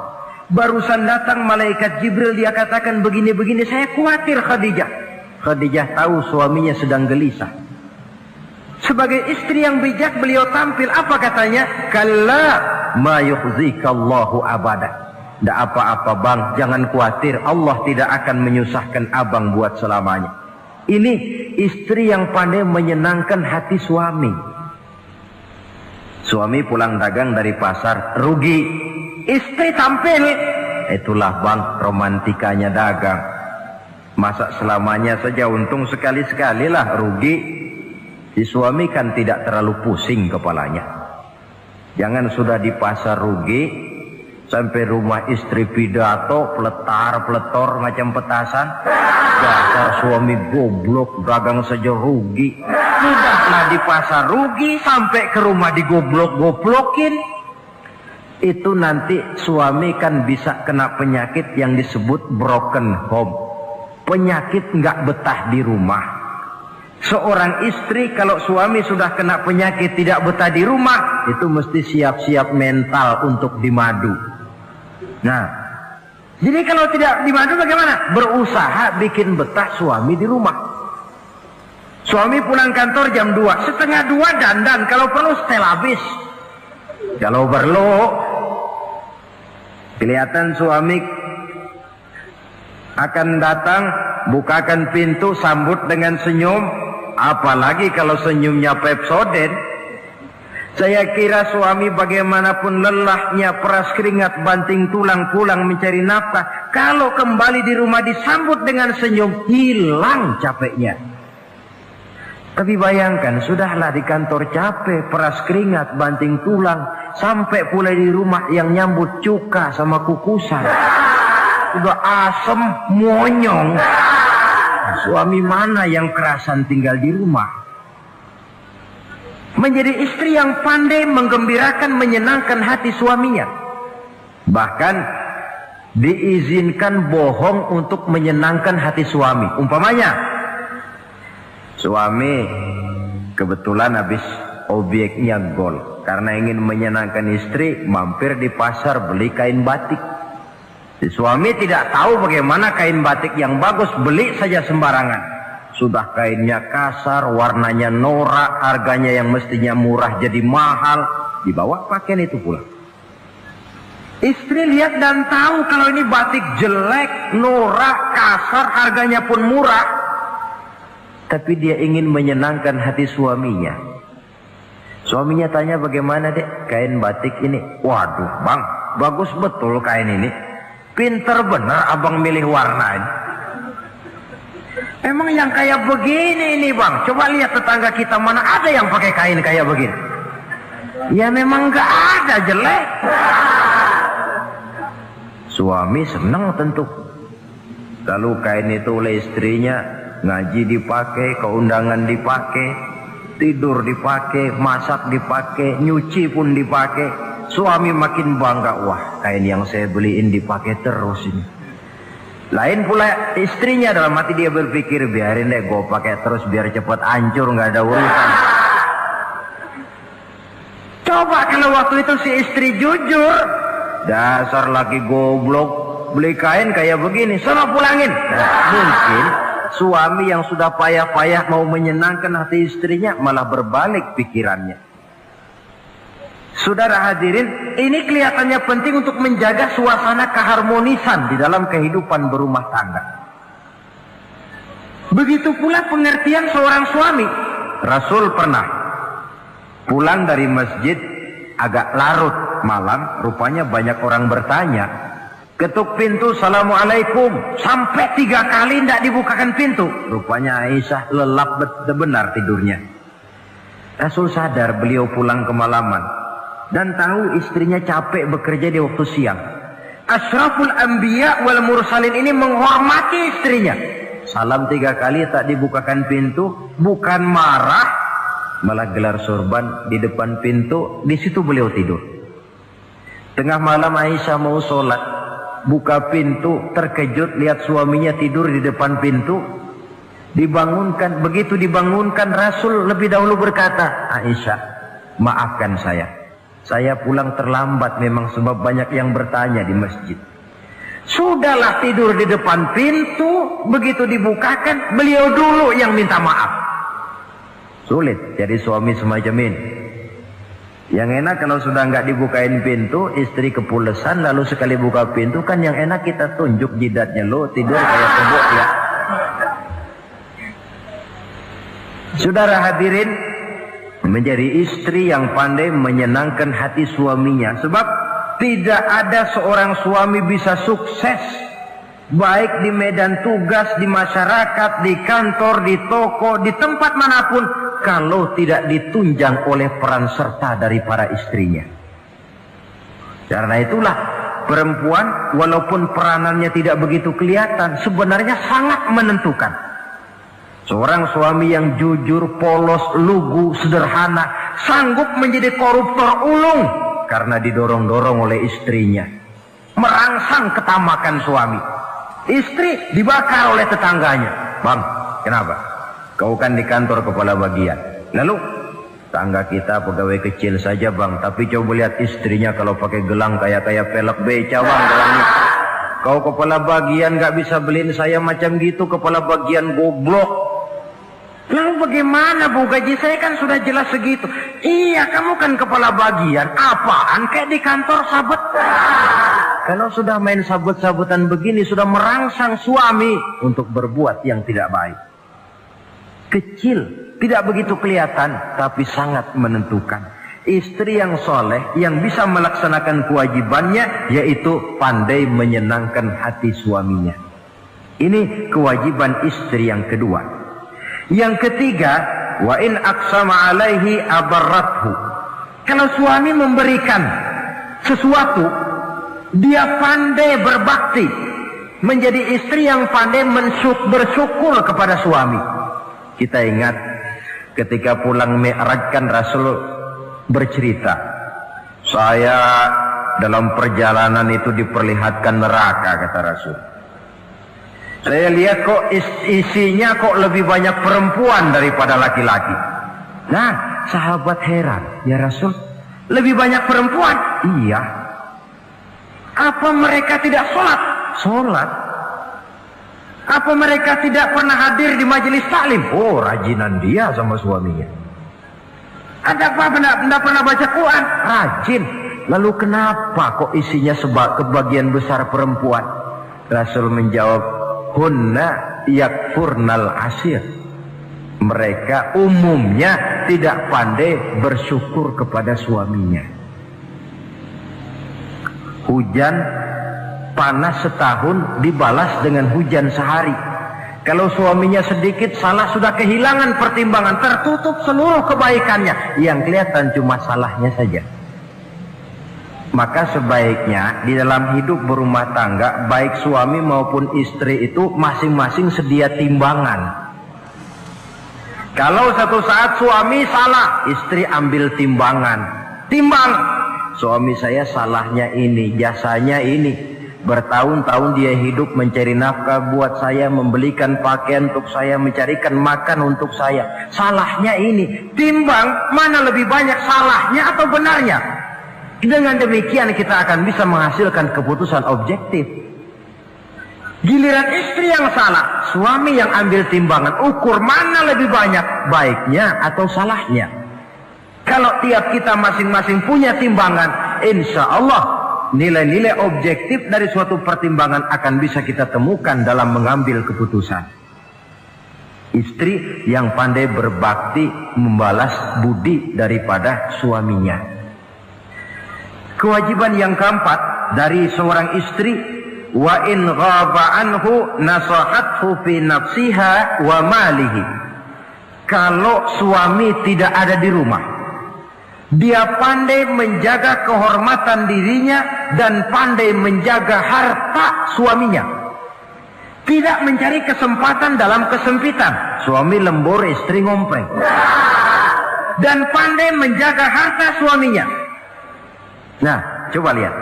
Barusan datang malaikat Jibril, dia katakan begini-begini, saya khawatir Khadijah. Khadijah tahu suaminya sedang gelisah. Sebagai istri yang bijak beliau tampil, apa katanya? Kalla ma yukhzikallahu abada. Tidak apa-apa bang, jangan khawatir, Allah tidak akan menyusahkan abang buat selamanya. Ini istri yang pandai menyenangkan hati suami. Suami pulang dagang dari pasar, rugi. Istri tampil. Itulah bang, romantikanya dagang. Masa selamanya saja, untung sekali-sekali lah rugi. Si suami kan tidak terlalu pusing kepalanya. Jangan sudah di pasar rugi, sampai rumah istri pidato, peletar-peletor macam petasan. Dasar suami goblok, dagang saja rugi. Sudahlah di pasar rugi, sampai ke rumah digoblok-goblokin. Itu nanti suami kan bisa kena penyakit yang disebut broken home. Penyakit nggak betah di rumah. Seorang istri kalau suami sudah kena penyakit tidak betah di rumah, itu mesti siap-siap mental untuk dimadu. Nah, jadi kalau tidak dimadu bagaimana? Berusaha bikin betah suami di rumah. Suami pulang kantor jam 2, setengah 2 dandan, kalau perlu setel habis. Kalau perlu kelihatan suami akan datang, bukakan pintu, sambut dengan senyum. Apalagi kalau senyumnya Pepsodent. Saya kira suami bagaimanapun lelahnya, peras keringat, banting tulang, pulang mencari nafkah, kalau kembali di rumah disambut dengan senyum, hilang capeknya. Tapi bayangkan, sudahlah di kantor capek, peras keringat, banting tulang, sampai pula di rumah yang nyambut cuka sama kukusan. Sudah asem, monyong. Suami mana yang kerasan tinggal di rumah? Menjadi istri yang pandai menggembirakan, menyenangkan hati suaminya. Bahkan diizinkan bohong untuk menyenangkan hati suami. Umpamanya, suami kebetulan habis obyeknya gol. Karena ingin menyenangkan istri, mampir di pasar beli kain batik. Si suami tidak tahu bagaimana kain batik yang bagus, beli saja sembarangan. Sudah kainnya kasar, warnanya norak, harganya yang mestinya murah jadi mahal, dibawa pakaian itu pulang. Istri lihat dan tahu kalau ini batik jelek, norak, kasar, harganya pun murah. Tapi dia ingin menyenangkan hati suaminya. Suaminya tanya, bagaimana dek kain batik ini? Waduh bang, bagus betul kain ini. Pinter bener abang milih warna ini. Emang yang kayak begini ini bang, coba lihat tetangga kita mana ada yang pakai kain kayak begini. Ya memang gak ada, jelek. Suami senang tentu. Lalu kain itu oleh istrinya, ngaji dipakai, keundangan dipakai, tidur dipakai, masak dipakai, nyuci pun dipakai. Suami makin bangga, wah kain yang saya beliin dipakai terus ini. Lain pula istrinya, dalam hati dia berpikir, biarin deh gue pakai terus biar cepat hancur, nggak ada urusan. Coba kalau waktu itu si istri jujur, dasar laki goblok, beli kain kayak begini, sono pulangin. Nah, mungkin suami yang sudah payah-payah mau menyenangkan hati istrinya malah berbalik pikirannya. Saudara hadirin, ini kelihatannya penting untuk menjaga suasana keharmonisan di dalam kehidupan berumah tangga. Begitu pula pengertian seorang suami. Rasul pernah pulang dari masjid agak larut malam, rupanya banyak orang bertanya. Ketuk pintu, Assalamualaikum, sampai 3 kali tidak dibukakan pintu. Rupanya Aisyah lelap benar tidurnya. Rasul sadar beliau pulang kemalaman dan tahu istrinya capek bekerja di waktu siang. Asyraful anbiya wal mursalin ini menghormati istrinya. Salam 3 kali tak dibukakan pintu, bukan marah, malah gelar sorban di depan pintu. Di situ beliau tidur. Tengah malam Aisyah mau sholat, buka pintu, terkejut lihat suaminya tidur di depan pintu. Dibangunkan, begitu dibangunkan Rasul lebih dahulu berkata, Aisyah, maafkan saya pulang terlambat memang sebab banyak yang bertanya di masjid. Sudahlah tidur di depan pintu, begitu dibukakan beliau dulu yang minta maaf. Sulit jadi suami semacam ini. Yang enak kalau sudah nggak dibukain pintu, istri kepulesan, lalu sekali buka pintu kan yang enak kita tunjuk jidatnya, lo tidur kayak kebo ya. Saudara hadirin, menjadi istri yang pandai menyenangkan hati suaminya. Sebab tidak ada seorang suami bisa sukses baik di medan tugas, di masyarakat, di kantor, di toko, di tempat manapun kalau tidak ditunjang oleh peran serta dari para istrinya. Karena itulah perempuan walaupun peranannya tidak begitu kelihatan, sebenarnya sangat menentukan. Seorang suami yang jujur, polos, lugu, sederhana, sanggup menjadi koruptor ulung karena didorong-dorong oleh istrinya. Merangsang ketamakan suami. Istri dibakar oleh tetangganya. Bang, kenapa? Kau kan di kantor kepala bagian. Lalu, tangga kita pegawai kecil saja bang, tapi coba lihat istrinya kalau pakai gelang kayak pelek beca bang gelangnya. Kau kepala bagian gak bisa beliin saya macam gitu, kepala bagian goblok. Lalu bagaimana bu, gaji saya kan sudah jelas segitu. Iya, kamu kan kepala bagian. Apaan kayak di kantor sabet. Kalau sudah main sabut-sabutan begini, sudah merangsang suami untuk berbuat yang tidak baik. Kecil, tidak begitu kelihatan, tapi sangat menentukan. Istri yang soleh, yang bisa melaksanakan kewajibannya, yaitu pandai menyenangkan hati suaminya. Ini kewajiban istri yang kedua. Yang ketiga, wa in aqsama alaihi abarrathu. Kalau suami memberikan sesuatu, dia pandai berbakti, menjadi istri yang pandai bersyukur kepada suami. Kita ingat ketika pulang Mi'raj kan Rasul bercerita, saya dalam perjalanan itu diperlihatkan neraka, kata Rasul. Saya lihat kok isinya kok lebih banyak perempuan daripada laki-laki. Nah, sahabat heran, ya Rasul, lebih banyak perempuan? Iya. Apa mereka tidak sholat? Sholat. Apa mereka tidak pernah hadir di majelis taklim? Oh, rajinan dia sama suaminya. Ada apa? Tidak pernah baca Quran? Rajin. Lalu kenapa kok isinya kebagian besar perempuan? Rasul menjawab, hunna yakfurnal asir. Mereka umumnya tidak pandai bersyukur kepada suaminya. Hujan panas setahun dibalas dengan hujan sehari. Kalau suaminya sedikit salah, sudah kehilangan pertimbangan, tertutup seluruh kebaikannya. Yang kelihatan cuma salahnya saja. Maka sebaiknya di dalam hidup berumah tangga, baik suami maupun istri itu masing-masing sedia timbangan. Kalau satu saat suami salah, istri ambil timbangan. Timbang, suami saya salahnya ini, jasanya ini. Bertahun-tahun dia hidup mencari nafkah buat saya, membelikan pakaian untuk saya, mencarikan makan untuk saya. Salahnya ini. Timbang mana lebih banyak salahnya atau benarnya. Dengan demikian kita akan bisa menghasilkan keputusan objektif. Giliran istri yang salah, suami yang ambil timbangan, ukur mana lebih banyak baiknya atau salahnya. Kalau tiap kita masing-masing punya timbangan, insya Allah nilai-nilai objektif dari suatu pertimbangan akan bisa kita temukan dalam mengambil keputusan. Istri yang pandai berbakti membalas budi daripada suaminya. Kewajiban yang keempat dari seorang istri, wa in ghaba anhu nasahathu fi nafsiha wa malihi. Kalau suami tidak ada di rumah, dia pandai menjaga kehormatan dirinya dan pandai menjaga harta suaminya. Tidak mencari kesempatan dalam kesempitan. Suami lembur, istri ngompreng. Dan pandai menjaga harta suaminya. Nah, coba lihat.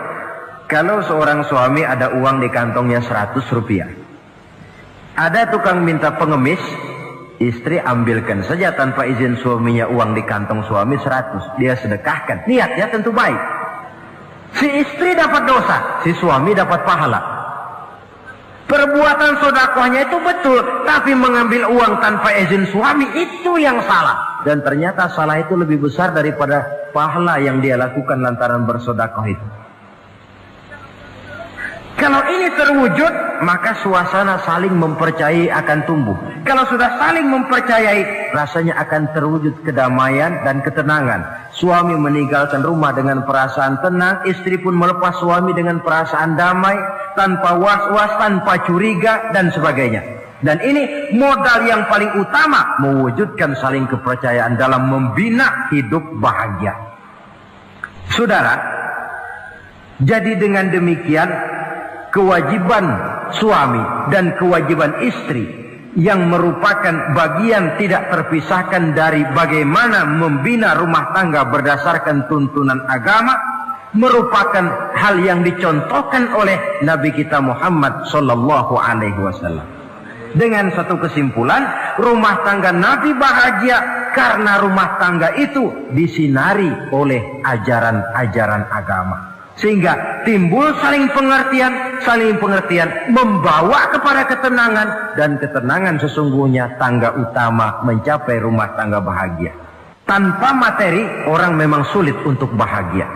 Kalau seorang suami ada uang di kantongnya 100 rupiah. Ada tukang minta pengemis, istri ambilkan saja tanpa izin suaminya uang di kantong suami 100. Dia sedekahkan. Niatnya tentu baik. Si istri dapat dosa, si suami dapat pahala. Perbuatan sedekahnya itu betul, tapi mengambil uang tanpa izin suami itu yang salah. Dan ternyata salah itu lebih besar daripada pahala yang dia lakukan lantaran bersedekah itu. Kalau ini terwujud, maka suasana saling mempercayai akan tumbuh. Kalau sudah saling mempercayai, rasanya akan terwujud kedamaian dan ketenangan. Suami meninggalkan rumah dengan perasaan tenang, istri pun melepas suami dengan perasaan damai, tanpa was-was, tanpa curiga, dan sebagainya. Dan ini modal yang paling utama mewujudkan saling kepercayaan dalam membina hidup bahagia. Saudara, jadi dengan demikian kewajiban suami dan kewajiban istri yang merupakan bagian tidak terpisahkan dari bagaimana membina rumah tangga berdasarkan tuntunan agama merupakan hal yang dicontohkan oleh Nabi kita Muhammad sallallahu alaihi wasallam. Dengan satu kesimpulan, rumah tangga Nabi bahagia karena rumah tangga itu disinari oleh ajaran-ajaran agama. Sehingga timbul saling pengertian membawa kepada ketenangan, dan ketenangan sesungguhnya tangga utama mencapai rumah tangga bahagia. Tanpa materi orang memang sulit untuk bahagia.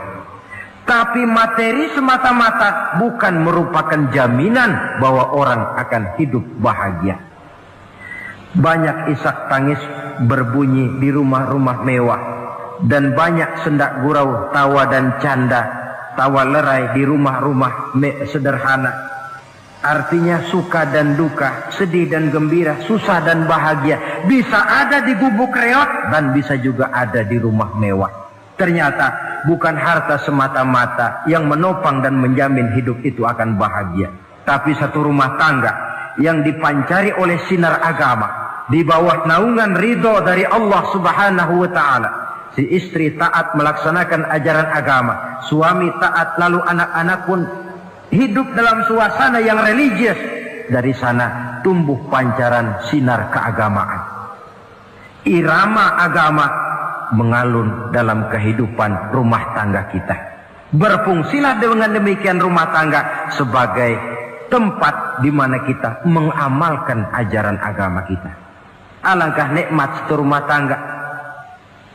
Tapi materi semata-mata bukan merupakan jaminan bahwa orang akan hidup bahagia. Banyak isak tangis berbunyi di rumah-rumah mewah, dan banyak sendak gurau, tawa dan canda, tawa lerai di rumah-rumah sederhana. Artinya suka dan duka, sedih dan gembira, susah dan bahagia bisa ada di gubuk reot dan bisa juga ada di rumah mewah. Ternyata bukan harta semata-mata yang menopang dan menjamin hidup itu akan bahagia, tapi satu rumah tangga yang dipancari oleh sinar agama di bawah naungan ridho dari Allah Subhanahu wa taala. Si istri taat melaksanakan ajaran agama, suami taat, lalu anak-anak pun hidup dalam suasana yang religius. Dari sana tumbuh pancaran sinar keagamaan. Irama agama mengalun dalam kehidupan rumah tangga kita. Berfungsilah dengan demikian rumah tangga sebagai tempat di mana kita mengamalkan ajaran agama kita. Alangkah nikmat satu rumah tangga.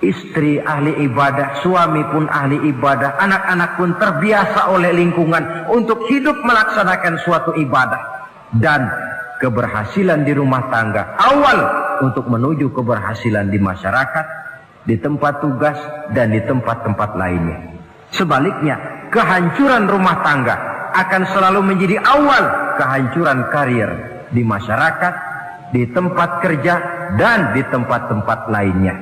Istri ahli ibadah, suami pun ahli ibadah, anak-anak pun terbiasa oleh lingkungan untuk hidup melaksanakan suatu ibadah. Dan keberhasilan di rumah tangga awal untuk menuju keberhasilan di masyarakat, di tempat tugas, dan di tempat-tempat lainnya. Sebaliknya, kehancuran rumah tangga akan selalu menjadi awal kehancuran karir di masyarakat, di tempat kerja, dan di tempat-tempat lainnya.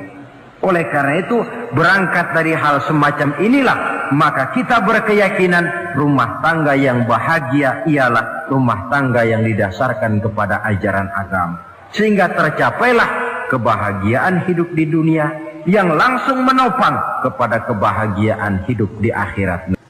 Oleh karena itu, berangkat dari hal semacam inilah, maka kita berkeyakinan rumah tangga yang bahagia ialah rumah tangga yang didasarkan kepada ajaran agama. Sehingga tercapailah kebahagiaan hidup di dunia yang langsung menopang kepada kebahagiaan hidup di akhirat.